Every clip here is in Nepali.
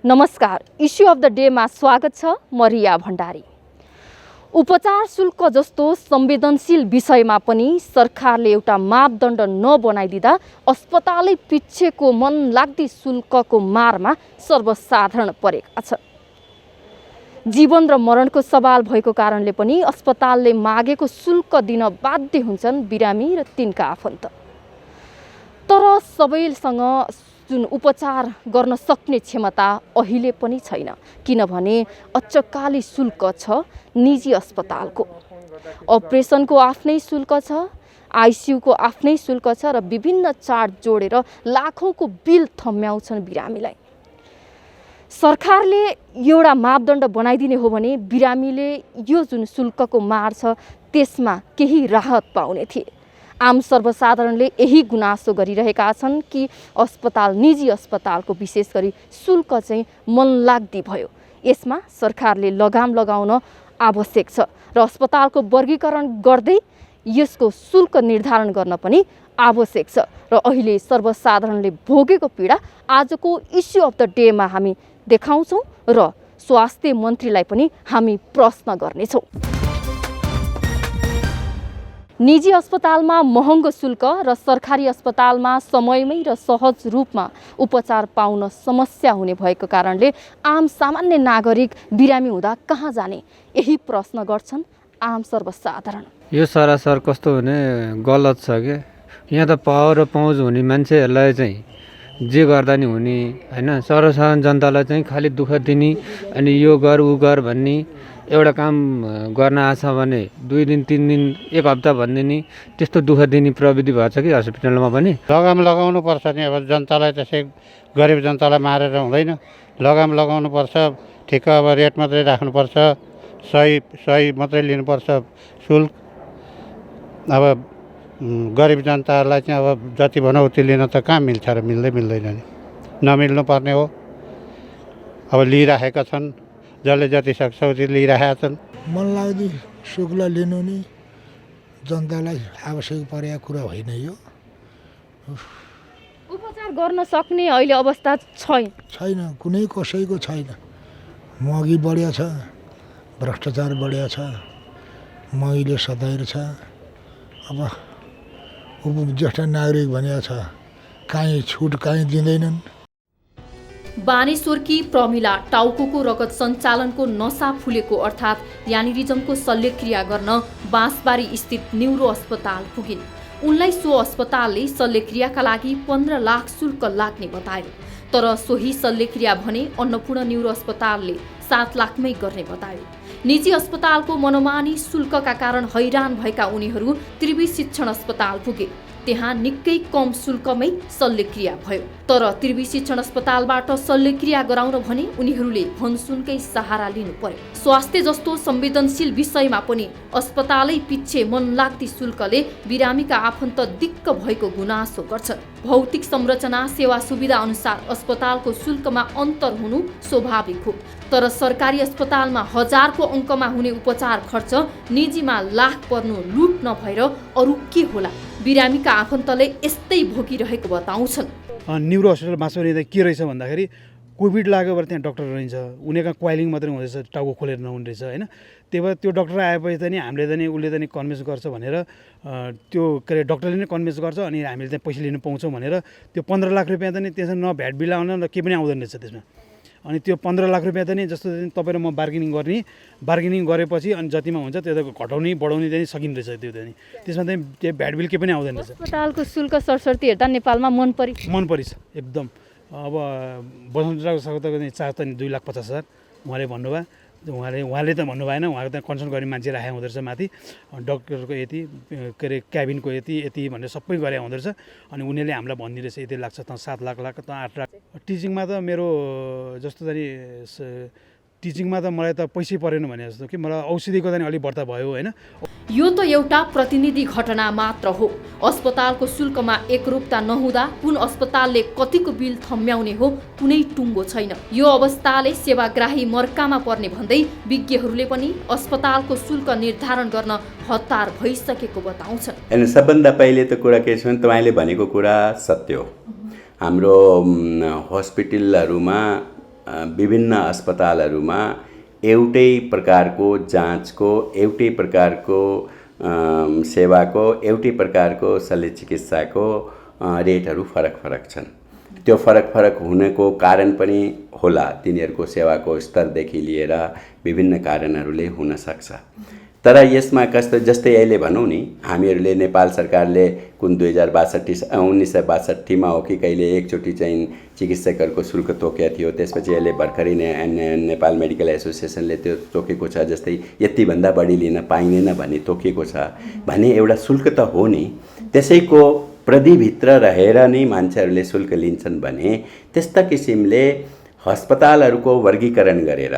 नमस्कार, इस्यु अफ द डेमा स्वागत छ। म रिया भण्डारी। उपचार शुल्क जस्तो संवेदनशील विषयमा पनि सरकारले एउटा मापदण्ड नबनाइदिँदा अस्पतालै पिच्छेको मनलाग्दी शुल्कको मारमा सर्वसाधारण परेका छन्। जीवन र मरणको सवाल भएको कारणले पनि अस्पतालले मागेको शुल्क दिन बाध्य हुन्छन् बिरामी र तिनका आफन्त। तर सबैसँग जुन उपचार गर्न सक्ने क्षमता अहिले पनि छैन, किनभने अच्चकाली शुल्क छ निजी अस्पतालको। अपरेसनको आफ्नै शुल्क छ, आइसियुको आफ्नै शुल्क छ र विभिन्न चार्ज जोडेर लाखौंको बिल थम्याउँछन् बिरामीलाई। सरकारले एउटा मापदण्ड बनाइदिने हो भने बिरामीले यो जुन शुल्कको मार छ त्यसमा केही राहत पाउने थिए। आम सर्वसाधारणले यही गुनासो गरिरहेका छन् कि निजी अस्पतालको विशेष गरी शुल्क चाहिँ मनलाग्दी भयो। यसमा सरकारले लगाम लगाउन आवश्यक छ र अस्पतालको वर्गीकरण गर्दै यसको शुल्क निर्धारण गर्न पनि आवश्यक छ। र अहिले सर्वसाधारणले भोगेको पीडा आजको इस्यु अफ द डेमा हामी देखाउँछौँ र स्वास्थ्य मन्त्रीलाई पनि हामी प्रश्न गर्नेछौँ। निजी अस्पतालमा महँगो शुल्क र सरकारी अस्पतालमा समयमै र सहज रूपमा उपचार पाउन समस्या हुने भएको कारणले आम सामान्य नागरिक बिरामी हुँदा कहाँ जाने, यही प्रश्न गर्छन् आम सर्वसाधारण। यो सरासर कस्तो हुने गलत छ के, यहाँ त पावर र पहुँच हुने मान्छेहरूलाई चाहिँ जे गर्दा नि हुने हैन। सर्वसाधारण जनतालाई चाहिँ खालि दुःख दिने अनि यो गर उ गर भन्ने, एउटा काम गर्न आछ भने 2 दिन 3 दिन 1 हप्ता भनिदिने, त्यस्तो दुःख दिने प्रविधि भएछ कि हस्पिटलमा पनि। लगाम लगाउनु पर्छ नि। अब जनतालाई त्यसै गरिब जनतालाई मारेर हुँदैन, लगाम लगाउनु पर्छ। ठिक्क अब रेट मात्रै राख्नुपर्छ, सही मात्रै लिनुपर्छ शुल्क। अब गरिब जनताहरूलाई चाहिँ अब जति भनौँ उति लिन त कहाँ मिल्छ र मिल्दैन नि, नमिल्नु पर्ने हो। अब लिइराखेका छन्, जसले जति सक्छ उति लिइरहेका छन्। मनलाग्दी शुल्क लिनु नि जनतालाई आवश्यक परेको कुरा होइन। यो उपचार गर्न सक्ने अहिले अवस्था छैन, कुनै कसैको छैन। महँगी बढ्या छ, भ्रष्टाचार बढ्या छ, महिला सताएर छ। अब ज्येष्ठ नागरिक भनिएको छ, काहीँ छुट काहीँ दिँदैनन्। बानेश्वरकी प्रमिला टाउको रगत सञ्चालनको नसा फुलेको अर्थात् यानिरिजमको शल्यक्रिया गर्न बाँसबारी स्थित न्युरो अस्पताल पुगिन्। उनलाई सो अस्पतालले शल्यक्रियाका लागि 15 लाख शुल्क लाग्ने बतायो। तर सोही शल्यक्रिया भने अन्नपूर्ण न्युरो अस्पतालले 7 लाखमै गर्ने बतायो। निजी अस्पतालको मनोमानी शुल्कका कारण हैरान भएका उनीहरू त्रिवी शिक्षण अस्पताल पुगे। त्यहाँ निकै कम शुल्कमै शल्यक्रिया भयो। तर त्रिवी शिक्षण अस्पतालबाट शल्यक्रिया गराउन भने उनीहरूले भनसुनकै सहारा लिनु पर्यो। स्वास्थ्य जस्तो संवेदनशील विषयमा पनि अस्पतालै पिच्छे मनलाग्दी शुल्कले बिरामीका आफन्त दिक्क भएको गुनासो गर्छन्। भौतिक संरचना सेवा सुविधा अनुसार अस्पतालको शुल्कमा अन्तर हुनु स्वाभाविक हो। तर सरकारी अस्पतालमा हजारको अङ्कमा हुने उपचार खर्च निजीमा लाख पर्नु लुट नभएर अरू के होला? बिरामीका आफन्तले यस्तै भोगिरहेको बताउँछन्। न्युरो हस्पिटल बाँसबारी के रहेछ भन्दाखेरि कोभिड लाग्यो भने त्यहाँ डक्टर रहन्छ, उनीहरूका क्वाइलिङ मात्रै हुँदैछ, टाउको खोलेर नहुने रहेछ होइन। त्यही भएर त्यो डक्टर आएपछि त नि हामीले त नि उसले त नि कन्भिन्स गर्छ भनेर त्यो के अरे डक्टरले नै कन्भिन्स गर्छ अनि हामीले त्यहाँ पैसा लिनु पाउँछौँ भनेर त्यो 15 लाख रुपियाँ त नि त्यसमा न भ्याट बिल आउन न केही पनि आउँदैन रहेछ त्यसमा। अनि त्यो 15 लाख रुपियाँ त नि जस्तो तपाईँ र म बार्गेनिङ गरेपछि अनि जतिमा हुन्छ त्यो त घटाउने बढाउने चाहिँ सकिने रहेछ। त्यो त नि त्यसमा चाहिँ त्यो भ्याट बिल केही पनि आउँदैन रहेछ। अस्पतालको शुल्क सरसर्ती हेर्दा नेपालमा मन परिछ एकदम। अब बसन्तराको चार्ज त नि 2,50,000 उहाँले भन्नुभयो। उहाँले त भन्नु भएन, उहाँको त कन्सल्ट गर्ने मान्छे राखेको हुँदो रहेछ माथि, डक्टरको यति के अरे क्याबिनको यति भनेर सबै गरे हुँदो रहेछ। अनि उनीहरूले हामीलाई भनिदिएको रहेछ यति लाग्छ त 7 लाख त 8 लाख। टिचिङमा त मेरो जस्तो त नि टिचिङमा त मलाई त पैसै परेन भने जस्तो कि मलाई औषधिको त नि अलिक बढ्ता भयो होइन। यो त एउटा प्रतिनिधि घटना मात्र हो। अस्पतालको शुल्कमा एकरूपता नहुँदा कुन अस्पतालले कतिको बिल थम्याउने हो कुनै टुङ्गो छैन। यो अवस्थाले सेवाग्राही मर्कामा पर्ने भन्दै विज्ञहरूले पनि अस्पतालको शुल्क निर्धारण गर्न हतार भइसकेको बताउँछन्। अनि सबभन्दा पहिले त कुरा के छ भने तपाईँले भनेको कुरा सत्य हो। हाम्रो हस्पिटलहरूमा विभिन्न अस्पतालहरूमा एउटै प्रकारको जाँचको, एउटै प्रकारको सेवाको, एउटै प्रकारको शल्य चिकित्साको रेटहरू फरक फरक छन्। त्यो फरक फरक हुनको कारण पनि होला, तिनीहरूको सेवाको स्तरदेखि लिएर विभिन्न कारणहरूले हुन सक्छ। तर यसमा कस्तो, जस्तै अहिले भनौँ नि, हामीहरूले नेपाल सरकारले कुन 1962मा हो कि कहिले एकचोटि चाहिँ चिकित्सकहरूको शुल्क तोकेको थियो। त्यसपछि अहिले भर्खरै नेपाल मेडिकल एसोसिएसनले त्यो तोकेको छ, जस्तै यतिभन्दा बढी लिन पाइँदैन भन्ने तोकेको छ भने एउटा शुल्क त हो नि। त्यसैको परिधिभित्र रहेर नै मान्छेहरूले शुल्क लिन्छन् भने त्यस्ता किसिमले अस्पतालहरूको वर्गीकरण गरेर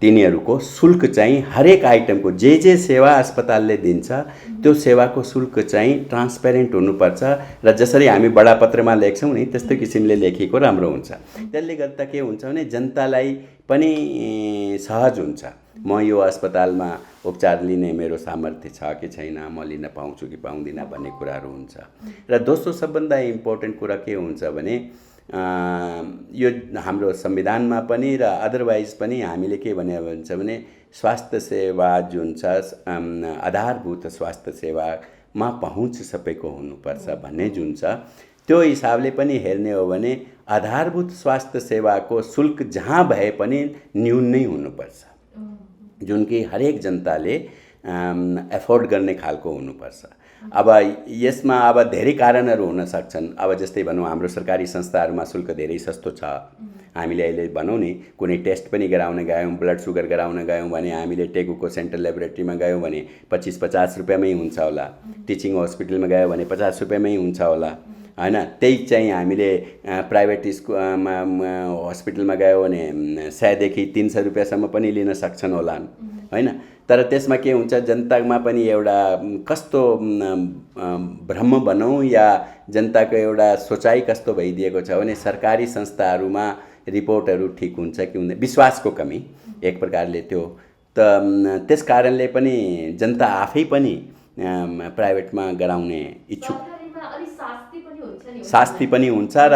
तिनीहरूको शुल्क चाहिँ हरेक आइटमको जे सेवा अस्पतालले दिन्छ त्यो सेवाको शुल्क चाहिँ ट्रान्सपेरेन्ट हुनुपर्छ र जसरी हामी बडापत्रमा लेख्छौँ नि त्यस्तै किसिमले लेखिएको राम्रो हुन्छ। त्यसले गर्दा के हुन्छ भने जनतालाई पनि सहज हुन्छ, म यो अस्पतालमा उपचार लिने मेरो सामर्थ्य छ कि छैन, म लिन पाउँछु कि पाउँदिनँ भन्ने कुराहरू हुन्छ। र दोस्रो सबभन्दा इम्पोर्टेन्ट कुरा के हुन्छ भने यो हाम्रो संविधानमा पनि र अदरवाइज पनि हामीले के भन्छ भने स्वास्थ्य सेवा जुन छ आधारभूत स्वास्थ्य सेवामा पहुँच सबैको हुनुपर्छ भन्ने जुन छ, त्यो हिसाबले पनि हेर्ने हो भने आधारभूत स्वास्थ्य सेवाको शुल्क जहाँ भए पनि न्यून नै हुनुपर्छ, जुन कि हरेक जनताले एफोर्ड गर्ने खालको हुनुपर्छ। अब यसमा अब धेरै कारणहरू हुन सक्छन्। अब जस्तै भनौँ हाम्रो सरकारी संस्थाहरूमा शुल्क धेरै सस्तो छ। हामीले अहिले भनौँ नि कुनै टेस्ट पनि गराउन गयौँ, ब्लड सुगर गराउन गयौँ भने हामीले टेगुको सेन्ट्रल ल्याबोरेटरीमा गयौँ भने 25-50 रुपियाँमै हुन्छ होला, टिचिङ हस्पिटलमा गयो भने 50 रुपियाँमै हुन्छ होला हैन। त्यही चाहिँ हामीले प्राइभेट हस्पिटलमा गयो भने 100 देखि 300 रुपियाँसम्म पनि लिन सक्छन् होला हैन। तर त्यसमा के हुन्छ, जनतामा पनि एउटा कस्तो भ्रम भनौँ या जनताको एउटा सोचाइ कस्तो भइदिएको छ भने सरकारी संस्थाहरूमा रिपोर्टहरू ठिक हुन्छ कि हुँदैन, विश्वासको कमी एक प्रकारले त्यो त। त्यस कारणले पनि जनता आफै पनि प्राइभेटमा गराउने इच्छुक, शास्ति पनि हुन्छ र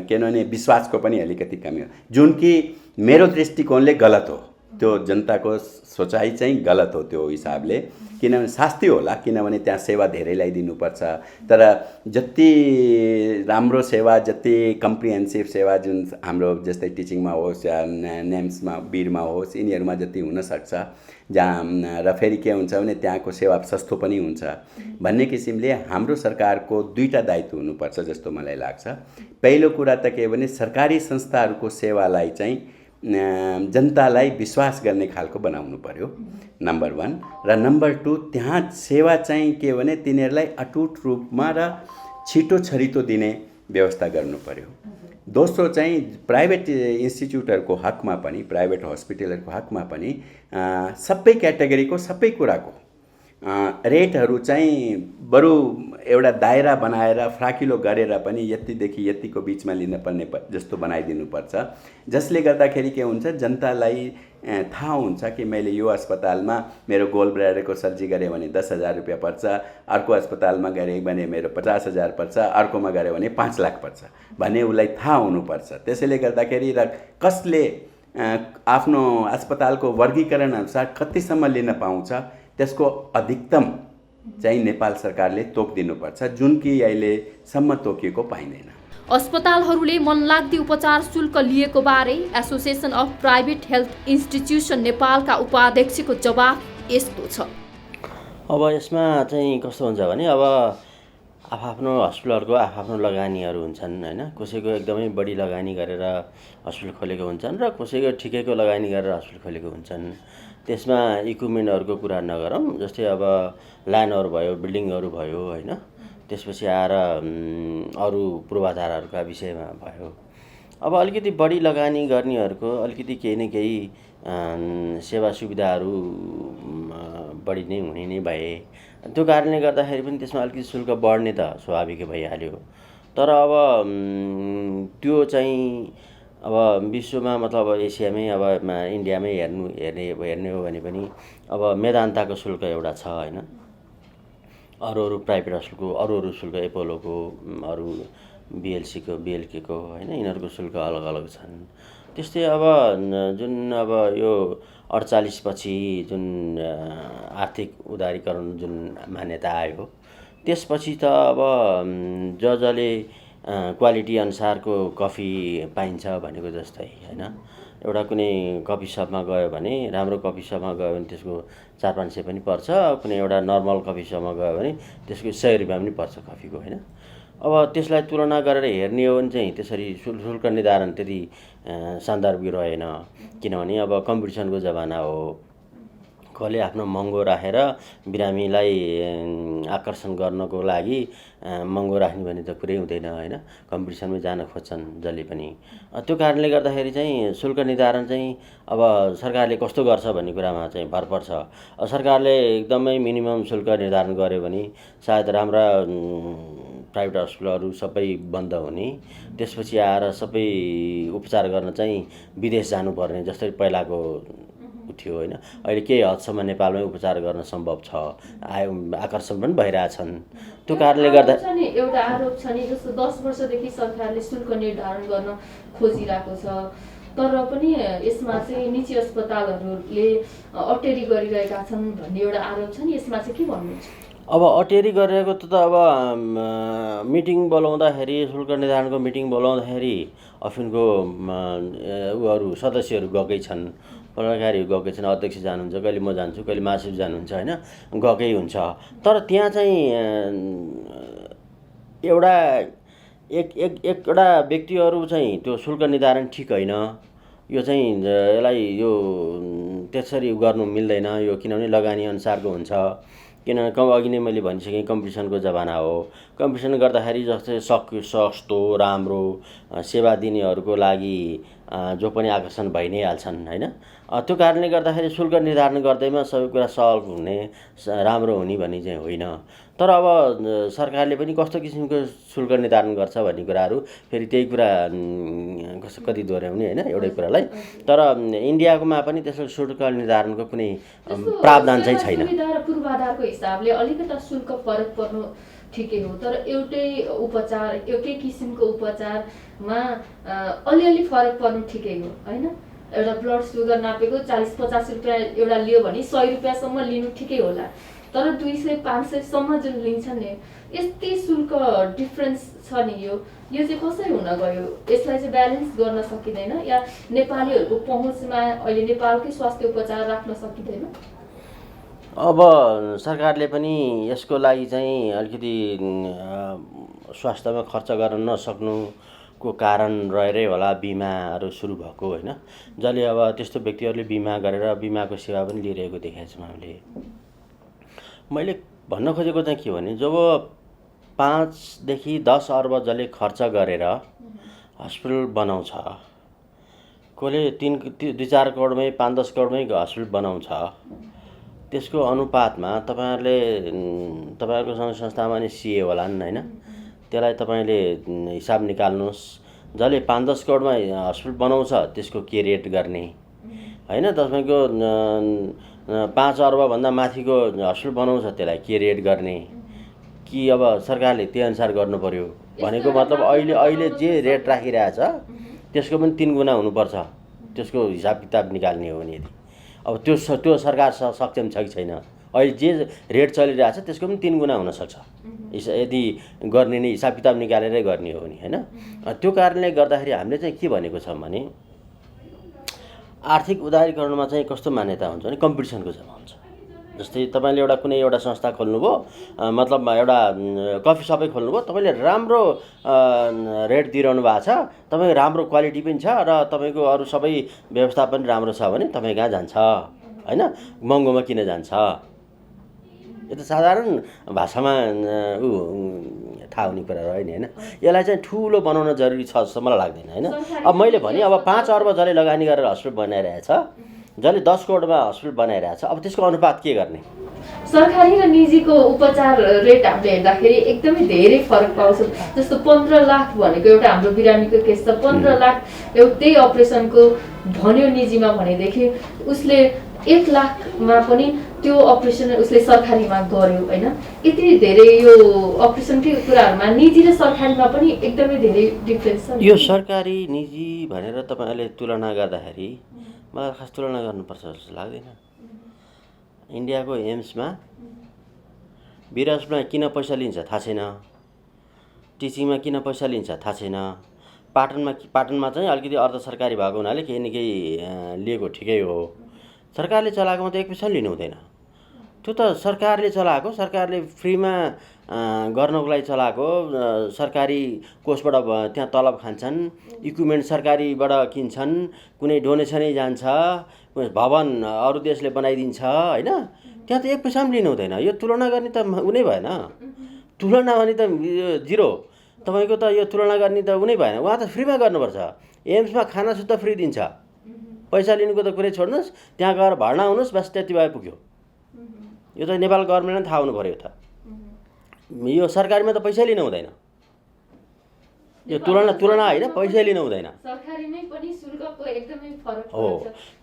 किनभने विश्वासको पनि अलिकति कमी हो, जुन कि मेरो दृष्टिकोणले गलत हो। त्यो जनताको सोचाइ चाहिँ गलत हो त्यो हिसाबले, किनभने शास्ति होला, किनभने त्यहाँ सेवा धेरैलाई दिनुपर्छ। तर जति राम्रो सेवा, जति कम्प्रिहेन्सिभ सेवा जुन हाम्रो जस्तै टिचिङमा होस् या नेम्समा बिरमा होस्, यिनीहरूमा जति हुनसक्छ जहाँ, र फेरि के हुन्छ भने त्यहाँको सेवा सस्तो पनि हुन्छ भन्ने किसिमले हाम्रो सरकारको दुईटा दायित्व हुनुपर्छ जस्तो मलाई लाग्छ। पहिलो कुरा त के भने सरकारी संस्थाहरूको सेवालाई चाहिँ जनतालाई विश्वास गर्ने खालको बनाउनु पर्यो, नम्बर 1। र नम्बर 2 त्यहाँ सेवा चाहिँ के भने तिनीहरूलाई अटुट रूपमा र छिटो छरितो दिने व्यवस्था गर्नु पर्यो। दोस्रो चाहिँ प्राइभेट इन्स्टिट्युटहरूको हकमा पनि, प्राइभेट हस्पिटलहरूको हकमा पनि सबै क्याटेगोरीको सबै कुराको रेटहरू चाहिँ बरु एउटा दायरा बनाएर फ्राकिलो गरेर पनि यतिदेखि यतिको बिचमा लिनुपर्ने जस्तो बनाइदिनुपर्छ, जसले गर्दाखेरि के हुन्छ जनतालाई थाहा हुन्छ कि मैले यो अस्पतालमा मेरो गोल ब्ल्याडरको सर्जरी गरेँ भने 10,000 रुपियाँ पर्छ, अर्को अस्पतालमा गरेँ भने मेरो 50,000 पर्छ, अर्कोमा गरेँ भने 5 लाख पर्छ भन्ने उसलाई थाहा हुनुपर्छ। त्यसैले गर्दाखेरि र कसले आफ्नो अस्पतालको वर्गीकरण अनुसार कतिसम्म लिन पाउँछ त्यसको अधिकतम चाहिँ नेपाल सरकारले तोकिदिनुपर्छ, जुन कि अहिलेसम्म तोकिएको पाइँदैन। अस्पतालहरूले मनलाग्दी उपचार शुल्क लिएको बारे association of private health institution नेपालका उपाध्यक्षको जवाफ यस्तो छ। अब यसमा चाहिँ कस्तो हुन्छ भने अब आफ्नो हस्पिटलहरूको आफ्नो लगानीहरू हुन्छन् हैन। कसैको एकदमै बढी लगानी गरेर हस्पिटल खोलेको हुन्छन् र कसैको ठिकैको लगानी गरेर हस्पिटल खोलेको हुन्छन्। त्यसमा इक्विपमेन्टहरूको कुरा नगरौँ, जस्तै अब ल्यान्डहरू भयो, बिल्डिङहरू भयो हैन, त्यसपछि आएर अरू पूर्वाधारहरूका विषयमा भयो। अब अलिकति बढी लगानी गर्नेहरूको अलिकति केही न केही सेवा सुविधाहरू बढी नै हुने नै भए, त्यो कारणले गर्दाखेरि पनि त्यसमा अलिकति शुल्क बढ्ने त स्वाभाविकै भइहाल्यो। तर अब त्यो चाहिँ अब विश्वमा मतलब एसियामै अब इन्डियामै हेर्ने हो भने पनि अब मेदान्ताको शुल्क एउटा छ हैन। अरू प्राइभेट हस्पिटलको अरू शुल्क, एपोलोको अरू बिएलसीको बिएलकेको होइन यिनीहरूको शुल्क अलग अलग छन्। त्यस्तै अब जुन अब यो 48 पछि जुन आर्थिक उदारीकरण जुन मान्यता आयो त्यसपछि त अब जसले क्वालिटी अनुसारको कफी पाइन्छ भनेको जस्तै होइन एउटा कुनै कफी सपमा गयो भने राम्रो कफी सपमा गयो भने त्यसको 400-500 पनि पर्छ, कुनै एउटा नर्मल कफी सपमा गयो भने त्यसको 100 रुपियाँ पनि पर्छ कफीको होइन। अब त्यसलाई तुलना गरेर हेर्ने हो भने चाहिँ त्यसरी शुल्क निर्धारण त्यति सान्दर्भिक रहेन, किनभने अब कम्पिटिसनको जमाना हो। कसले आफ्नो महँगो राखेर बिरामीलाई आकर्षण गर्नको लागि महँगो राख्ने भने त कुरै हुँदैन होइन, कम्पिटिसनमै जान खोज्छन् जसले पनि। त्यो कारणले गर्दाखेरि चाहिँ शुल्क निर्धारण चाहिँ अब सरकारले कस्तो गर्छ भन्ने कुरामा चाहिँ भर पर्छ। सरकारले एकदमै मिनिमम शुल्क निर्धारण गर्यो भने सायद राम्रा प्राइभेट हस्पिटलहरू सबै बन्द हुने, त्यसपछि आएर सबै उपचार गर्न चाहिँ विदेश जानुपर्ने जस्तै पहिलाको थियो होइन। अहिले केही हदसम्म नेपालमै उपचार गर्न सम्भव छ, आकर्षण पनि भइरहेछन्। त्यो कारणले गर्दा एउटा आरोप छ नि जस्तो 10 वर्षदेखि सरकारले शुल्क निर्धारण गर्न खोजिरहेको छ, तर पनि यसमा चाहिँ निजी अस्पतालहरूले अटेरी गरिरहेका छन् भन्ने एउटा आरोप छ नि, यसमा चाहिँ के भन्नुहुन्छ? अब अटेरी गरिरहेको त अब मिटिङ बोलाउँदाखेरि शुल्क निर्धारणको मिटिङ बोलाउँदाखेरि अफिनको उहरू सदस्यहरू गएकै छन्, पदाधिकारीहरू गएकै छन्, अध्यक्ष जानुहुन्छ, कहिले म जान्छु, कहिले महासचिव जानुहुन्छ होइन, गएकै हुन्छ। तर त्यहाँ चाहिँ एउटा व्यक्तिहरू चाहिँ त्यो शुल्क निर्धारण ठिक होइन, यो चाहिँ यसलाई यो त्यसरी गर्नु मिल्दैन यो, किनभने लगानी अनुसारको हुन्छ। किनभने अघि नै मैले भनिसकेँ कम्पिटिसनको जमाना हो, कम्पिटिसन गर्दाखेरि जस्तै सस्तो राम्रो सेवा दिनेहरूको लागि जो पनि आकर्षण भइ नै हाल्छन् होइन। त्यो कारणले गर्दाखेरि शुल्क निर्धारण गर्दैमा सबै कुरा सहज हुने राम्रो हुने भन्ने चाहिँ होइन। तर अब सरकारले पनि कस्तो किसिमको शुल्क निर्धारण गर्छ भन्ने कुराहरू फेरि त्यही कुरा कति दोहोऱ्याउने होइन एउटै कुरालाई। तर इन्डियाकोमा पनि त्यसको शुल्क निर्धारणको कुनै प्रावधान चाहिँ छैन। पूर्वाधारको हिसाबले अलिकति शुल्क फरक पर्नु ठिकै हो, तर एउटै उपचार एउटै किसिमको उपचारमा अलिअलि फरक पर्नु ठिकै हो होइन। एउटा ब्लड सुगर नापेको 40-50 रुपियाँ एउटा लियो भने 100 रुपियाँसम्म लिनु ठिकै होला, तर 200-500सम्म जुन लिन्छन् नि यति शुल्क डिफ्रेन्स छ नि, यो चाहिँ कसरी हुन गयो? यसलाई चाहिँ ब्यालेन्स गर्न सकिँदैन या नेपालीहरूको पहुँचमा अहिले नेपालकै स्वास्थ्य उपचार राख्न सकिँदैन? अब सरकारले पनि यसको लागि चाहिँ अलिकति स्वास्थ्यमा खर्च गर्न नसक्नुको कारण रहेरै होला बिमाहरू सुरु भएको होइन, जसले अब त्यस्तो व्यक्तिहरूले बिमा गरेर बिमाको सेवा पनि लिइरहेको देखाएको छौँ हामीले। मैले भन्न खोजेको चाहिँ के भने जब 5देखि 10 अर्ब जसले खर्च गरेर हस्पिटल बनाउँछ, कसले 2-4 करोडमै 5-10 करोडमै हस्पिटल बनाउँछ, त्यसको अनुपातमा तपाईँहरूको सङ्घ संस्थामा नि सिए होलान् होइन, त्यसलाई तपाईँले हिसाब निकाल्नुहोस्। जसले 5-10 करोडमा हस्पिटल बनाउँछ त्यसको के रेट गर्ने होइन, तपाईँको 5 अर्बभन्दा माथिको हस्पिटल बनाउँछ त्यसलाई के रेट गर्ने, कि अब सरकारले त्यही अनुसार गर्नु पर्यो भनेको मतलब अहिले जे रेट राखिरहेछ त्यसको पनि 3 गुणा हुनुपर्छ त्यसको हिसाब किताब निकाल्ने हो भने। यदि अब त्यो सरकार सक्षम छ कि छैन, अहिले जे रेट चलिरहेछ त्यसको पनि 3 गुणा हुनसक्छ यदि गर्ने नै हिसाब किताब निकालेरै गर्ने हो भने होइन। त्यो कारणले गर्दाखेरि हामीले चाहिँ के भनेको छौँ भने आर्थिक उदारीकरणमा चाहिँ कस्तो मान्यता हुन्छ भने कम्पिटिसनको जमा हुन्छ। जस्तै तपाईँले कुनै एउटा संस्था खोल्नुभयो, मतलब एउटा कफी सपै खोल्नुभयो, तपाईँले राम्रो रेट दिइरहनु भएको छ, तपाईँको राम्रो क्वालिटी पनि छ र तपाईँको अरू सबै व्यवस्था पनि राम्रो छ भने तपाईँ कहाँ जान्छ होइन, महँगोमा किन जान्छ? यो त साधारण भाषामा थाहा हुने कुरा हो होइन। यसलाई चाहिँ ठुलो बनाउन जरुरी छ जस्तो मलाई लाग्दैन होइन। अब मैले भने अब 5 अर्ब जसले लगानी गरेर हस्पिटल बनाइरहेछ, जसले 10 करोडमा हस्पिटल बनाइरहेछ, अब त्यसको अनुपात के गर्ने? सरकारी र निजीको उपचार रेट हामीले हेर्दाखेरि एकदमै धेरै फरक पाउँछ। जस्तो 15 लाख भनेको एउटा हाम्रो बिरामीको केस छ, 15 लाख एउटै अपरेसनको भन्यो निजीमा भनेदेखि उसले 1 लाखमा पनि त्यो अपरेसन उसले सरकारीमा गर्यो हैन। यति धेरै यो अपरेसनकै कुराहरुमा निजी र सरकारीमा पनि एकदमै धेरै डिफरेन्स छ। यो सरकारी निजी भनेर तपाईले तुलना गर्दाखेरि मलाई खास तुलना गर्नुपर्छ जस्तो लाग्दैन। इन्डियाको एम्समा बिराजमा किन पैसा लिन्छ थाहा छैन, टिचिङमा किन पैसा लिन्छ थाहा छैन, पाटनमा चाहिँ अलिकति अर्ध सरकारी भएको हुनाले केही न केही लिएको ठिकै हो। सरकारले चलाएकोमा त 1 पैसा लिनु हुँदैन। त्यो त सरकारले चलाएको, सरकारले फ्रीमा गर्नको लागि चलाएको, सरकारी कोषबाट त्यहाँ तलब खान्छन्, इक्विपमेन्ट सरकारीबाट किन्छन्, कुनै डोनेसनै जान्छ, भवन अरू देशले बनाइदिन्छ हैन। त्यहाँ त 1 पैसा पनि लिनु हुँदैन। यो तुलना गर्ने त उनै भएन। तुलना भने त जिरो। तपाईको त यो तुलना गर्ने त उनै भएन। उहाँ त फ्रीमा गर्नुपर्छ। एम्समा खाना सुत्ता फ्री दिन्छ। पैसा लिनुको त कुरै छोड्नुस्, त्यहाँ गएर भर्ना हुनुस्, बस त्यति भए पुग्यो। यो त नेपाल गभर्नमेन्टले थाहा हुनु पर्यो त। यो सरकारीमा त पैसा लिनु हुँदैन। यो तुलना हैन, पैसा लिनु हुँदैन। सरकारीमै पनि शुल्कको एकदमै फरक हो।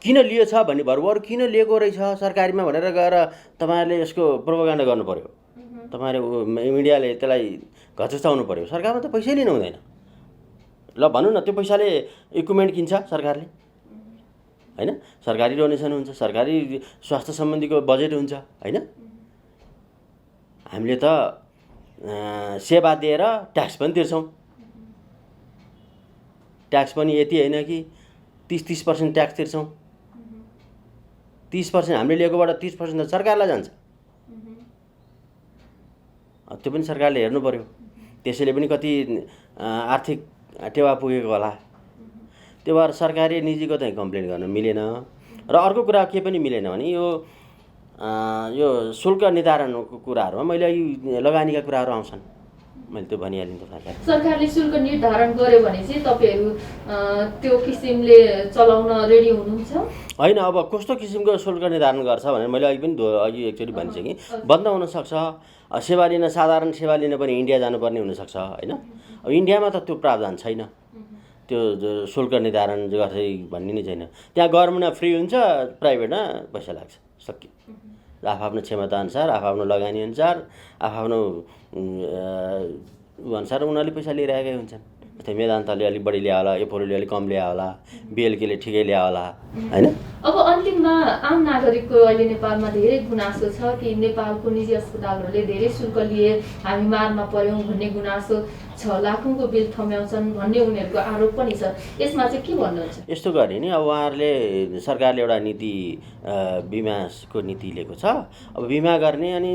किन लिएछ भन्ने भरभर किन लिएको रहेछ सरकारीमा भनेर गएर तपाईहरुले यसको प्रोपागान्डा गर्नु पर्यो। तपाईहरु मिडियाले त्यसलाई घचुचाउनु पर्यो। सरकारमा त पैसै लिनु हुँदैन। ल भन्नु न, त्यो पैसाले इक्विपमेन्ट किन्छ सरकारले हैन। सरकारी डोनेसन हुन्छ, सरकारी स्वास्थ्य सम्बन्धीको बजेट हुन्छ हैन। हामीले त सेवा दिएर ट्याक्स पनि तिर्छौं। ट्याक्स पनि यति हैन कि 30% ट्याक्स तिर्छौं। 30% हामीले लिएकोबाट 30% त सरकारलाई जान्छ। त्यो पनि सरकारले हेर्नु पर्यो। त्यसैले पनि कति आर्थिक टेवा पुगेको होला। त्यो भएर सरकारी निजीको चाहिँ कम्प्लेन गर्न मिलेन। र अर्को कुरा के पनि मिलेन भने यो शुल्क निर्धारणको कुराहरुमा मैले लगानीका कुराहरु आउँछन्। मैले त्यो भनिहालेँ तपाईलाई। सरकारले शुल्क निर्धारण गर्यो भने चाहिँ तपाईहरु त्यो किसिमले चलाउन रेडी हुनुहुन्छ? हैन, अब कस्तो किसिमको शुल्क निर्धारण गर्छ भने मैले अघि एकचोटी भनिसकेँ। बन्द हुन सक्छ। सेवा लिन, साधारण सेवा लिन पनि इन्डिया जानुपर्ने हुन सक्छ हैन। अब इन्डियामा त त्यो प्रावधान छैन। त्यो शुल्क निर्धारण गर्दै भन्ने नै छैन। त्यहाँ गभर्नमेन्टमा फ्री हुन्छ, प्राइभेटमा पैसा लाग्छ। सक्यो। आफ्नो क्षमता अनुसार, आफ्नो लगानी अनुसार, आफ्नो अनुसार उनीहरूले पैसा लिइरहेकै हुन्छन्। जस्तै मेदान्तले अलिक बढी ल्यायो होला, एपोलोले अलिक कम ल्यायो होला, बिएलकेले ठिकै ल्यायो होला हैन। अब अन्तिममा आम नागरिकको अहिले नेपालमा धेरै गुनासो छ कि नेपालको निजी अस्पतालहरूले धेरै शुल्क लिए, हामी मारमा पर्यौं भन्ने गुनासो छ, लाखौंको बिल थम्याउँछन् भन्ने उनीहरूको आरोप पनि छ। यसमा चाहिँ के भन्नुहुन्छ? यस्तो गर्ने नि, अब उहाँहरूले सरकारले एउटा नीति बिमाको नीति लिएको छ। अब बिमा गर्ने अनि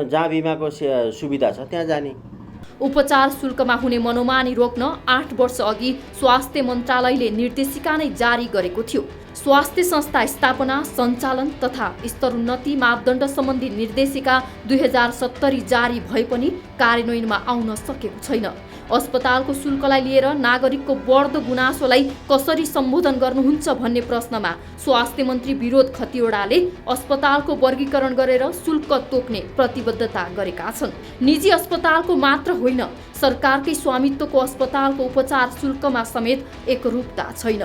जहाँ बिमाको सुविधा छ त्यहाँ जाने। उपचार शुल्कमा हुने मनोमानी रोक्न 8 वर्ष अघि स्वास्थ्य मन्त्रालयले निर्देशिका नै जारी गरेको थियो। स्वास्थ्य संस्था स्थापना, सञ्चालन तथा स्तरोन्नति मापदण्ड सम्बन्धी निर्देशिका 2070 जारी भए पनि कार्यान्वयनमा आउन सकेको छैन। अस्पतालको शुल्कलाई लिएर नागरिकको बढ्दो गुनासोलाई कसरी सम्बोधन गर्नुहुन्छ भन्ने प्रश्नमा स्वास्थ्य मन्त्री विनोद खतिवडाले अस्पतालको वर्गीकरण गरेर शुल्क तोक्ने प्रतिबद्धता गरेका छन्। निजी अस्पतालको मात्र होइन, सरकारकै स्वामित्वको अस्पतालको उपचार शुल्कमा समेत एकरूपता छैन।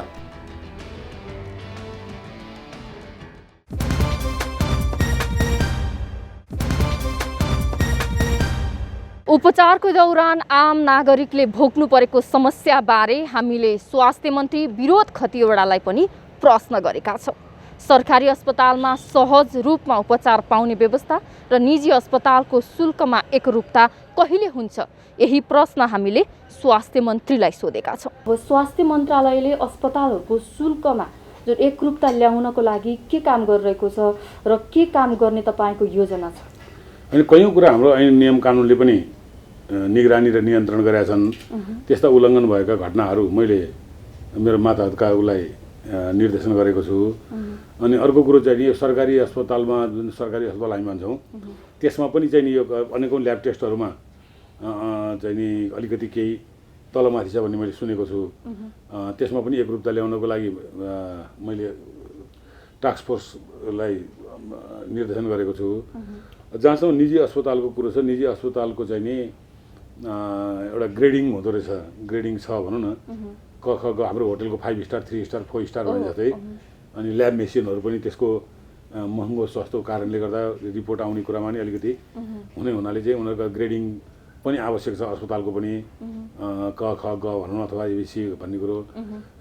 उपचारको दौरान आम नागरिकले भोग्नु परेको समस्या बारे हामीले स्वास्थ्य मन्त्री विनोद खतिवडालाई पनि प्रश्न गरेका छौं। सरकारी अस्पतालमा सहज रूपमा उपचार पाउने व्यवस्था र निजी अस्पतालको शुल्कमा एकरूपता कहिले हुन्छ, यही प्रश्न हामीले स्वास्थ्य मन्त्रीलाई सोधेका छौं। स्वास्थ्य मन्त्रालयले अस्पतालहरूको शुल्कमा जुन एकरूपता ल्याउनको लागि के काम गरिरहेको छ र के काम गर्ने तपाईको योजना छ? अनि कयौं कुरा हाम्रो ऐन नियम कानुनले पनि निगरानी र नियन्त्रण गरेका छन्। त्यस्ता उल्लङ्घन भएका घटनाहरू मैले मेरो मातहतका उसलाई निर्देशन गरेको छु। अनि अर्को कुरो चाहिँ यो सरकारी अस्पतालमा, जुन सरकारी अस्पताल हामी भन्छौँ त्यसमा पनि चाहिँ यो अनेकौं ल्याब टेस्टहरूमा चाहिँ नि अलिकति केही तलमाथि छ भन्ने मैले सुनेको छु। त्यसमा पनि एकरूपता ल्याउनको लागि मैले टास्क फोर्सलाई निर्देशन गरेको छु। जहाँसम्म निजी अस्पतालको कुरो छ, निजी अस्पतालको चाहिँ नि एउटा ग्रेडिङ हुँदो रहेछ। ग्रेडिङ छ भनौँ न, क ख ग हाम्रो होटलको 5 स्टार, 3 स्टार, 4 स्टार भने जस्तै। अनि ल्याब मेसिनहरू पनि त्यसको महँगो सस्तो कारणले गर्दा रिपोर्ट आउने कुरामा नि अलिकति हुने हुनाले चाहिँ उनीहरूको ग्रेडिङ पनि आवश्यक छ अस्पतालको पनि क ख ग भनौँ अथवा एबिसी भन्ने कुरो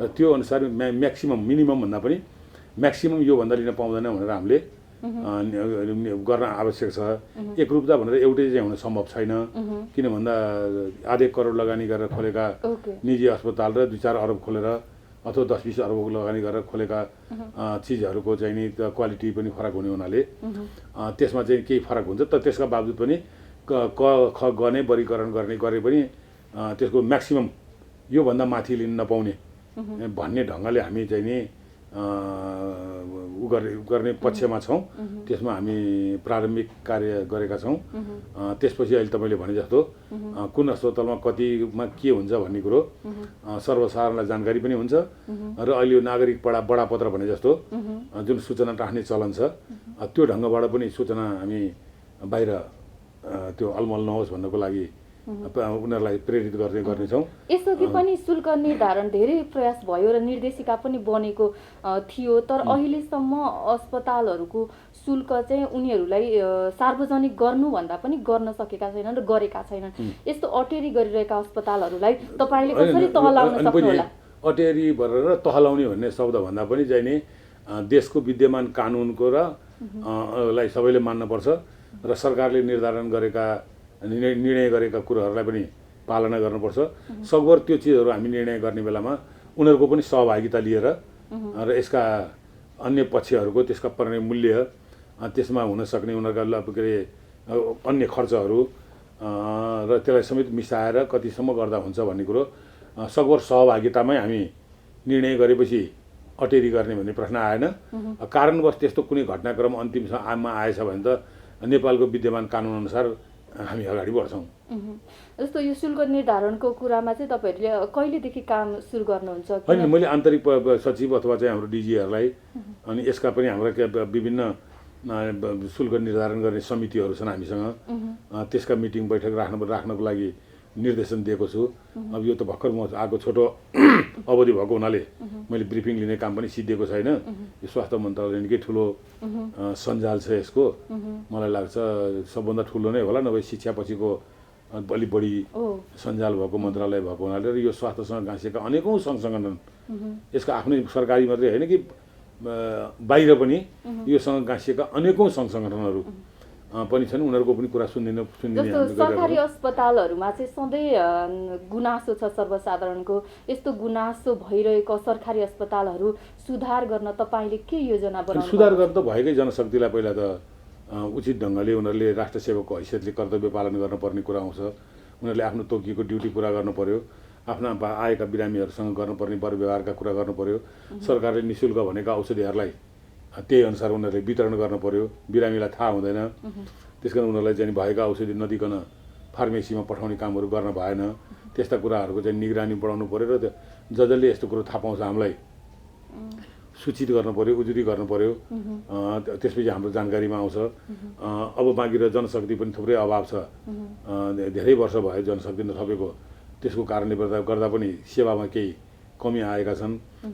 र त्यो अनुसार म्याक्सिमम मिनिमम भन्दा पनि म्याक्सिमम योभन्दा लिन पाउँदैन भनेर हामीले गर्न आवश्यक छ। एकरूपता भनेर एउटै चाहिँ हुन सम्भव छैन। किन भन्दा आधे करोड लगानी गरेर खोलेका निजी अस्पताल र 2-4 अरब खोलेर अथवा 10-20 अरबको लगानी गरेर खोलेका चिजहरूको चाहिँ नि क्वालिटी पनि फरक हुने हुनाले त्यसमा चाहिँ केही फरक हुन्छ। तर त्यसका बावजुद पनि क ख ग नै वर्गीकरण गरे पनि त्यसको म्याक्सिमम योभन्दा माथि लिन नपाउने भन्ने ढङ्गले हामी चाहिँ नि गर्ने पक्षमा छौँ। त्यसमा हामी प्रारम्भिक कार्य गरेका छौँ। त्यसपछि अहिले तपाईँले भने जस्तो कुन अस्पतालमा कतिमा के हुन्छ भन्ने कुरो सर्वसाधारणलाई जानकारी पनि हुन्छ र अहिले यो नागरिक बडापत्र भने जस्तो जुन सूचना राख्ने चलन छ त्यो ढङ्गबाट पनि सूचना हामी बाहिर त्यो अलमल नहोस् भन्नको लागि उनीहरूलाई प्रेरित गर्नेछौँ। यसअघि पनि शुल्क निर्धारण धेरै प्रयास भयो र निर्देशिका पनि बनेको थियो, तर अहिलेसम्म अस्पतालहरूको शुल्क चाहिँ उनीहरूलाई सार्वजनिक गर्नुभन्दा पनि गर्न सकेका छैनन् र गरेका छैनन्। यस्तो अटेरी गरिरहेका अस्पताललाई तपाईँले कसरी तहलाउन सक्नुहोला? अटेरी गरेर तहलाउने भन्ने शब्द भन्दा पनि चाहिँ नि देशको विद्यमान कानुनको र लाई सबैले मान्नुपर्छ र सरकारले निर्धारण गरेका निर्णय गरेका कुराहरूलाई पनि पालना गर्नुपर्छ। सकभर त्यो चिजहरू हामी निर्णय गर्ने बेलामा उनीहरूको पनि सहभागिता लिएर र यसका अन्य पक्षहरूको त्यसका पर्ने मूल्य त्यसमा हुन सक्ने उनीहरूका के अरे अन्य खर्चहरू र त्यसलाई समेत मिसाएर कतिसम्म गर्दा हुन्छ भन्ने कुरो सकभर सहभागितामै हामी निर्णय गरेपछि अटेरी गर्ने भन्ने प्रश्न आएन। कारणवश त्यस्तो कुनै घटनाक्रम अन्तिममा आएछ भने त नेपालको विद्यमान कानुनअनुसार हामी अगाडि बढ्छौँ। जस्तो यो शुल्क निर्धारणको कुरामा चाहिँ तपाईँहरूले कहिलेदेखि काम सुरु गर्नुहुन्छ? होइन, मैले आन्तरिक सचिव अथवा चाहिँ हाम्रो डिजिहरूलाई अनि यसका पनि हाम्रा विभिन्न शुल्क निर्धारण गर्ने समितिहरू छन् हामीसँग, त्यसका मिटिङ बैठक राख्नको लागि निर्देशन दिएको छु। अब यो त भर्खर म आएको छोटो अवधि भएको हुनाले मैले ब्रिफिङ लिने काम पनि सिद्धिएको छैन। यो स्वास्थ्य मन्त्रालय निकै ठुलो सञ्जाल छ यसको, मलाई लाग्छ सबभन्दा ठुलो नै होला, नभए शिक्षा पछिको अलिक बढी सञ्जाल भएको मन्त्रालय भएको हुनाले र यो स्वास्थ्यसँग गाँसिएका अनेकौँ सङ्घ सङ्गठन, यसको आफ्नै सरकारी मात्रै होइन कि बाहिर पनि योसँग गाँसिएका अनेकौँ सङ्घ सङ्गठनहरू पनि छन्। उनीहरूको पनि कुरा सुनिदिने सरकारी अस्पतालहरूमा चाहिँ सधैँ गुनासो छ सर्वसाधारणको। यस्तो गुनासो भइरहेको सरकारी अस्पतालहरू सुधार गर्न तपाईँले के योजना बनाउनु? सुधार गर्न त भएकै जनशक्तिलाई पहिला त उचित ढङ्गले उनीहरूले राष्ट्र सेवकको हैसियतले कर्तव्य पालन गर्नुपर्ने कुरा आउँछ। उनीहरूले आफ्नो तोकिएको ड्युटी पुरा गर्नु पर्यो, आफ्ना आएका बिरामीहरूसँग गर्नुपर्ने व्यवहारका कुरा गर्नु पर्यो। सरकारले निःशुल्क भनेका औषधिहरूलाई त्यही अनुसार उनीहरूले वितरण गर्नु पर्यो। बिरामीलाई थाहा हुँदैन, त्यस कारण उनीहरूलाई चाहिँ भएका औषधि नदिकन फार्मेसीमा पठाउने कामहरू गर्न भएन। त्यस्ता कुराहरूको चाहिँ निगरानी बढाउनु पर्यो र जसले यस्तो कुरो थाहा पाउँछ हामीलाई सूचित गर्नु पर्यो, उजुरी गर्नु पर्यो। त्यसपछि हाम्रो जानकारीमा आउँछ। अब बाँकी र जनशक्ति पनि थुप्रै अभाव छ, धेरै वर्ष भयो जनशक्ति नथपेको। त्यसको कारणले गर्दा पनि सेवामा केही कमी आएका छन्।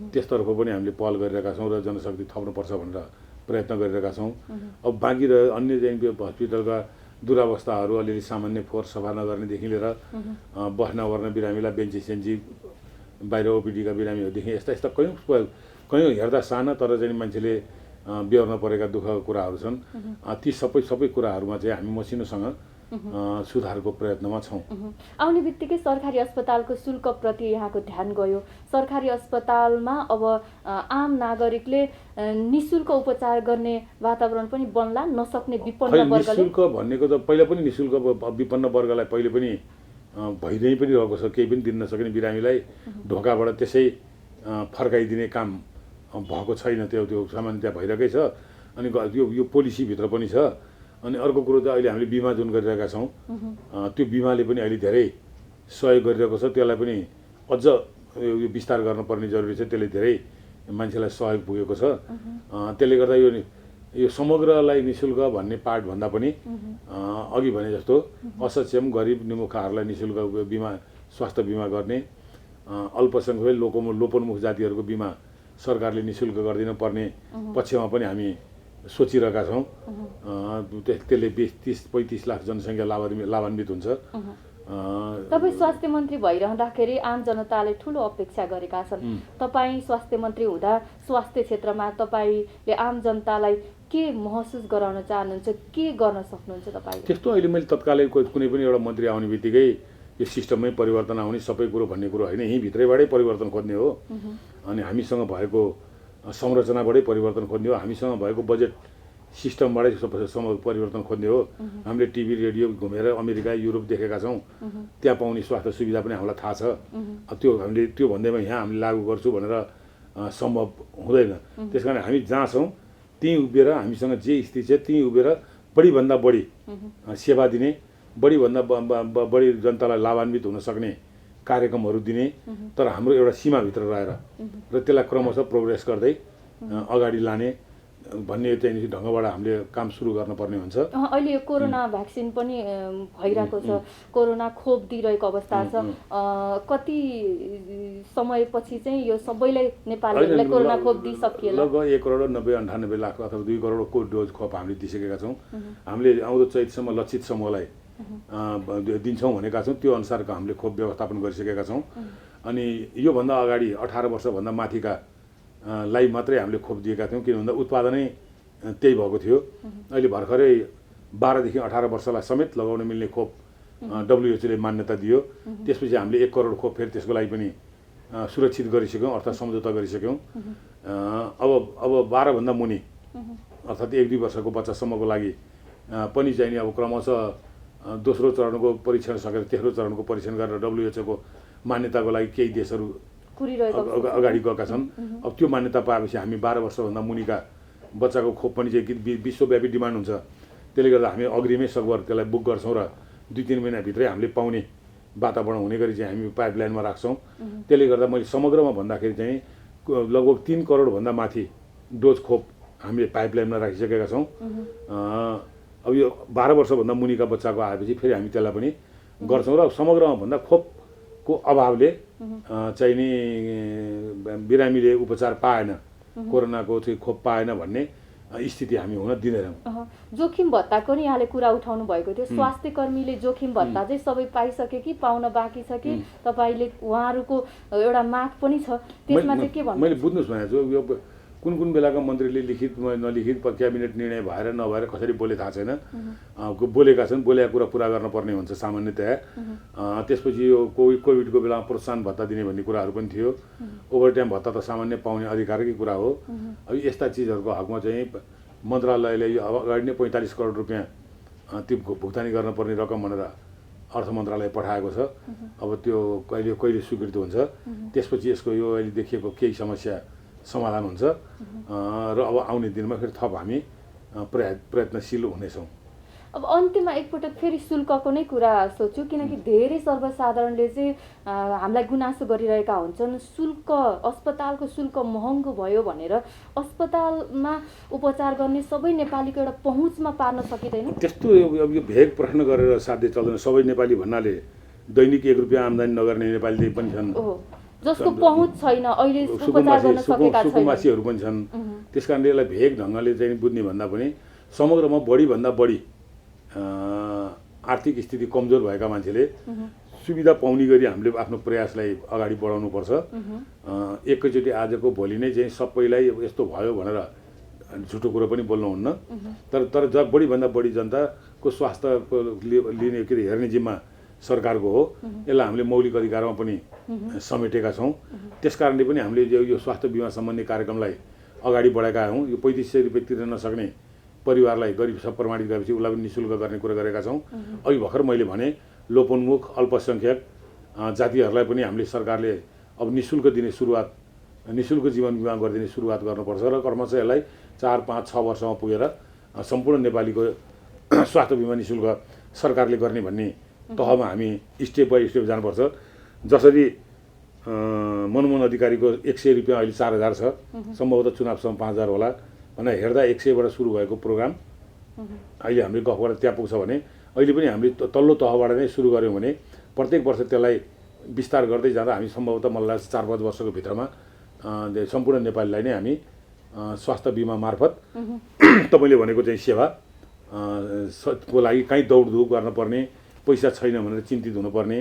त्यसतर्फ पनि हामीले पहल गरिरहेका छौँ र जनशक्ति थप्नुपर्छ भनेर प्रयत्न गरिरहेका छौँ। अब बाँकी र अन्य चाहिँ हस्पिटलका दुरावस्थाहरू, अलिअलि सामान्य फोहोर सफा नगर्नेदेखि लिएर बस्न ओर्न बिरामीलाई बेन्ची बाहिर ओपिडीका बिरामीहरूदेखि यस्ता कयौँ हेर्दा साना तर चाहिँ मान्छेले बेहोर्न परेका दुःखका कुराहरू छन्। ती सबै कुराहरूमा चाहिँ हामी मसिनोसँग सुधारको प्रयत्नमा छौँ। आउने बित्तिकै सरकारी अस्पतालको शुल्कप्रति यहाँको ध्यान गयो। सरकारी अस्पतालमा अब आम नागरिकले निःशुल्क उपचार गर्ने वातावरण पनि बन्ला नसक्ने विपन्न वर्गले? निःशुल्क भनेको त पहिला पनि निःशुल्क विपन्न वर्गलाई पहिले पनि भइदिनै पनि रहेको छ। केही पनि दिन नसक्ने बिरामीलाई ढोकाबाट त्यसै फर्काइदिने काम भएको छैन। त्यो सामान्यतया भइरहेकै छ। अनि यो पोलिसीभित्र पनि छ। अनि अर्को कुरो त अहिले हामीले बिमा जुन गरिरहेका छौँ, त्यो बिमाले पनि अहिले धेरै सहयोग गरिरहेको छ। त्यसलाई पनि अझ यो विस्तार गर्नुपर्ने जरुरी छ। त्यसले धेरै मान्छेलाई सहयोग पुगेको छ। त्यसले गर्दा यो समग्रलाई निःशुल्क भन्ने पार्ट भन्दा पनि अघि भने जस्तो असक्षम गरिब निमुखाहरूलाई निःशुल्क बिमा, स्वास्थ्य बिमा गर्ने, अल्पसङ्ख्यक लोपोन्मुख जातिहरूको बिमा सरकारले निःशुल्क गरिदिनु पर्ने पक्षमा पनि हामी सोचिरहेका छौँ। त्यसले 30-35 लाख जनसङ्ख्या लाभान्वित हुन्छ। तपाईँ स्वास्थ्य मन्त्री भइरहँदाखेरि आम जनताले ठुलो अपेक्षा गरेका छन्। तपाईँ स्वास्थ्य मन्त्री हुँदा स्वास्थ्य क्षेत्रमा तपाईँले आम जनतालाई के महसुस गराउन चाहनुहुन्छ, के गर्न सक्नुहुन्छ तपाईँ? त्यस्तो अहिले मैले तत्कालै कुनै पनि एउटा मन्त्री आउने बित्तिकै यो सिस्टममै परिवर्तन आउने सबै कुरो भन्ने कुरो होइन, यहीँ भित्रैबाटै परिवर्तन खोज्ने हो। अनि हामीसँग भएको संरचनाबाटै परिवर्तन खोज्ने हो, हामीसँग भएको बजेट सिस्टमबाटै परिवर्तन खोज्ने हो। हामीले टिभी रेडियो घुमेर अमेरिका युरोप देखेका छौँ, त्यहाँ पाउने स्वास्थ्य सुविधा पनि हामीलाई थाहा छ। त्यो हामीले त्यो भन्दैमा यहाँ हामीले लागू गर्छु भनेर सम्भव हुँदैन। त्यस कारण हामी जहाँ छौँ त्यहीँ उभिएर हामीसँग जे स्थिति छ त्यहीँ उभिएर बढीभन्दा बढी सेवा दिने, बढीभन्दा बढी जनतालाई लाभान्वित हुन सक्ने कार्यक्रमहरू दिने, तर हाम्रो एउटा सीमाभित्र रहेर र त्यसलाई क्रमशः प्रोग्रेस गर्दै अगाडि लाने भन्ने चाहिँ ढङ्गबाट हामीले काम सुरु गर्नुपर्ने हुन्छ। अहिले कोरोना भ्याक्सिन पनि भइरहेको छ, कोरोना खोप दिइरहेको अवस्था छ। कति समयपछि चाहिँ यो सबैलाई नेपालीहरूलाई कोरोना खोप दिइसकिएला? लगभग 1,90,98,00,000 अथवा 2 करोडको डोज खोप हामीले दिइसकेका छौँ। हामीले आउँदो चैतसम्म लक्षित समूहलाई दिन्छौँ भनेका छौँ। त्यो अनुसारको हामीले खोप व्यवस्थापन गरिसकेका छौँ। अनि योभन्दा अगाडि 18 वर्षभन्दा माथिका लाई मात्रै हामीले खोप दिएका थियौँ, किन भन्दा उत्पादनै त्यही भएको थियो। अहिले भर्खरै 12 देखि 18 वर्षलाई समेत लगाउन मिल्ने खोप WHO ले मान्यता दियो। त्यसपछि हामीले 1 करोड खोप फेरि त्यसको लागि पनि सुरक्षित गरिसक्यौँ, अर्थात् सम्झौता गरिसक्यौँ। अब 12 भन्दा मुनि अर्थात् 1-2 वर्षको बच्चासम्मको लागि पनि चाहिँ अब क्रमशः दोस्रो चरणको परीक्षण सकेर तेस्रो चरणको परीक्षण गरेर WHO को मान्यताको लागि केही देशहरू अगाडि गएका छन्। अब त्यो मान्यता पाएपछि हामी 12 वर्षभन्दा मुनिका बच्चाको खोप पनि चाहिँ विश्वव्यापी डिमान्ड हुन्छ। त्यसले गर्दा हामी अग्रिमै सकभर त्यसलाई बुक गर्छौँ र 2-3 महिनाभित्रै हामीले पाउने वातावरण हुने गरी चाहिँ हामी पाइपलाइनमा राख्छौँ। त्यसले गर्दा मैले समग्रमा भन्दाखेरि चाहिँ लगभग 3 करोडभन्दा माथि डोज खोप हामीले पाइपलाइनमा राखिसकेका छौँ। अब यो 12 वर्षभन्दा मुनिका बच्चाको आएपछि फेरि हामी त्यसलाई पनि गर्छौँ र समग्रमा भन्दा खोपको अभावले चाहिँ नि बिरामीले उपचार पाएन, कोरोनाको चाहिँ खोप पाएन भन्ने स्थिति हामी हुन दिँदैनौँ। जोखिम भत्ताको नि यहाँले कुरा उठाउनु भएको थियो। स्वास्थ्य कर्मीले जोखिम भत्ता चाहिँ सबै पाइसके कि पाउन बाँकी छ कि तपाईँले उहाँहरूको एउटा माग पनि छ, त्यसमा चाहिँ के भन्नु? मैले बुझ्नुहोस् भनेको छु, यो कुन बेलाका मन्त्रीले लिखित नलिखित क्याबिनेट निर्णय भएर नभएर कसरी बोले थाहा छैन। बोलेका छन्, बोलेका कुरा पुरा गर्नुपर्ने हुन्छ सामान्यतया। त्यसपछि यो कोभिडको बेलामा प्रोत्साहन भत्ता दिने भन्ने कुराहरू पनि थियो। ओभरटाइम भत्ता त सामान्य पाउने अधिकारकै कुरा हो। अब यस्ता चिजहरूको हकमा चाहिँ मन्त्रालयले यो अगाडि नै 45 करोड रुपियाँ त्यो भुक्तानी गर्नुपर्ने रकम भनेर अर्थ मन्त्रालय पठाएको छ। अब त्यो कहिले स्वीकृत हुन्छ, त्यसपछि यसको यो अहिले देखिएको केही समस्या समाधान हुन्छ र अब आउने दिनमा फेरि थप हामी प्रयत्नशील हुनेछौँ। अब अन्त्यमा एकपटक फेरि शुल्कको नै कुरा सोध्छु, किनकि धेरै सर्वसाधारणले चाहिँ हामीलाई गुनासो गरिरहेका हुन्छन्, शुल्क अस्पतालको शुल्क महँगो भयो भनेर अस्पतालमा उपचार गर्ने सबै नेपालीको एउटा पहुँचमा पार्न सकिँदैन। त्यस्तो अब यो भेग प्रश्न गरेर साध्य चल्दैन। सबै नेपाली भन्नाले दैनिक 1 रुपियाँ आम्दानी नगर्ने नेपाली पनि छन्, जसको पहुँच छैन, अहिले उपचार गर्न सकेका छैनन्, सुकुम्बासीहरू पनि छन्। त्यस कारणले यसलाई भेग ढङ्गले चाहिँ बुझ्ने भन्दा पनि समग्रमा बढीभन्दा बढी आर्थिक स्थिति कमजोर भएका मान्छेले सुविधा पाउने गरी हामीले आफ्नो प्रयासलाई अगाडि बढाउनुपर्छ। एकैचोटि आजको भोलि नै चाहिँ सबैलाई यस्तो भयो भनेर झुटो कुरो पनि बोल्नुहुन्न। तर जब बढीभन्दा बढी जनताको स्वास्थ्यको लिने के अरे हेर्ने जिम्मा सरकारको हो। यसलाई हामीले मौलिक अधिकारमा पनि समेटेका छौँ। त्यस कारणले पनि हामीले यो स्वास्थ्य बिमा सम्बन्धी कार्यक्रमलाई अगाडि बढाएका हौँ। यो 3500 रुपियाँ तिर्न नसक्ने परिवारलाई गरिब सब प्रमाणित गरेपछि उसलाई पनि निःशुल्क गर्ने कुरा गरेका छौँ। अघि भर्खर मैले भने लोपोन्मुख अल्पसङ्ख्यक जातिहरूलाई पनि हामीले सरकारले अब निःशुल्क दिने सुरुवात, निःशुल्क जीवन बिमा गरिदिने सुरुवात गर्नुपर्छ र क्रमशः यसलाई 4, 5, 6 वर्षमा पुगेर सम्पूर्ण नेपालीको स्वास्थ्य बिमा निःशुल्क सरकारले गर्ने भन्ने तहमा हामी स्टेप बाई स्टेप जानुपर्छ। जसरी मनमोहन अधिकारीको 100 रुपियाँ अहिले 4000 छ, सम्भवतः चुनावसम्म 5000 होला भनेर हेर्दा 100बाट सुरु भएको प्रोग्राम अहिले हामीले गफबाट त्यहाँ पुग्छ भने अहिले पनि हामीले तल्लो तहबाट नै सुरु गऱ्यौँ भने प्रत्येक वर्ष त्यसलाई विस्तार गर्दै जाँदा हामी सम्भवतः मलाई 4-5 वर्षको भित्रमा सम्पूर्ण नेपालीलाई नै हामी स्वास्थ्य बिमा मार्फत तपाईँले भनेको चाहिँ सेवा को लागि कहीँ दौडधुप गर्नुपर्ने, पैसा छैन भनेर चिन्तित हुनुपर्ने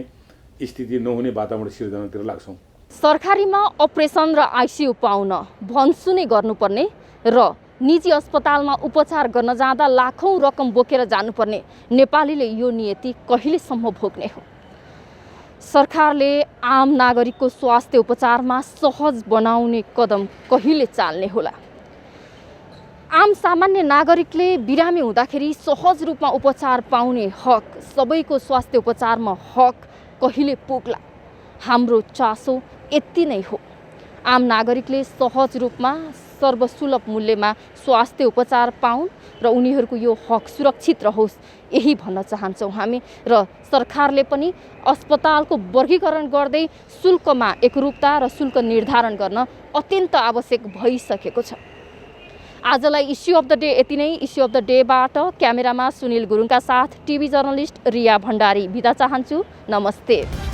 स्थिति नहुने वातावरण सिर्जनातिर लाग्छौँ। सरकारीमा अपरेसन र आइसियु पाउन भनसुनै गर्नुपर्ने र निजी अस्पतालमा उपचार गर्न जाँदा लाखौँ रकम बोकेर जानुपर्ने नेपालीले यो नियति कहिलेसम्म भोग्ने हो? सरकारले आम नागरिकको स्वास्थ्य उपचारमा सहज बनाउने कदम कहिले चाल्ने होला? आम सामान्य नागरिकले बिरामी हुँदाखेरि सहज रूपमा उपचार पाउने हक, सबैको स्वास्थ्य उपचारमा हक कहिले पुग्ला? हाम्रो चासो यति नै हो। आम नागरिकले सहज रूपमा सर्वसुलभ मूल्यमा स्वास्थ्य उपचार पाउन् र उनीहरूको यो हक सुरक्षित रहोस्, यही भन्न चाहन्छौँ हामी। र सरकारले पनि अस्पतालको वर्गीकरण गर्दै शुल्कमा एकरूपता र शुल्क निर्धारण गर्न अत्यन्त आवश्यक भइसकेको छ। आजलाई इस्यु अफ द डे यति नै। इस्यु अफ द डेबाट क्यामेरामा सुनिल गुरुङका साथ टिभी जर्नलिस्ट रिया भण्डारी बिदा चाहन्छु। नमस्ते।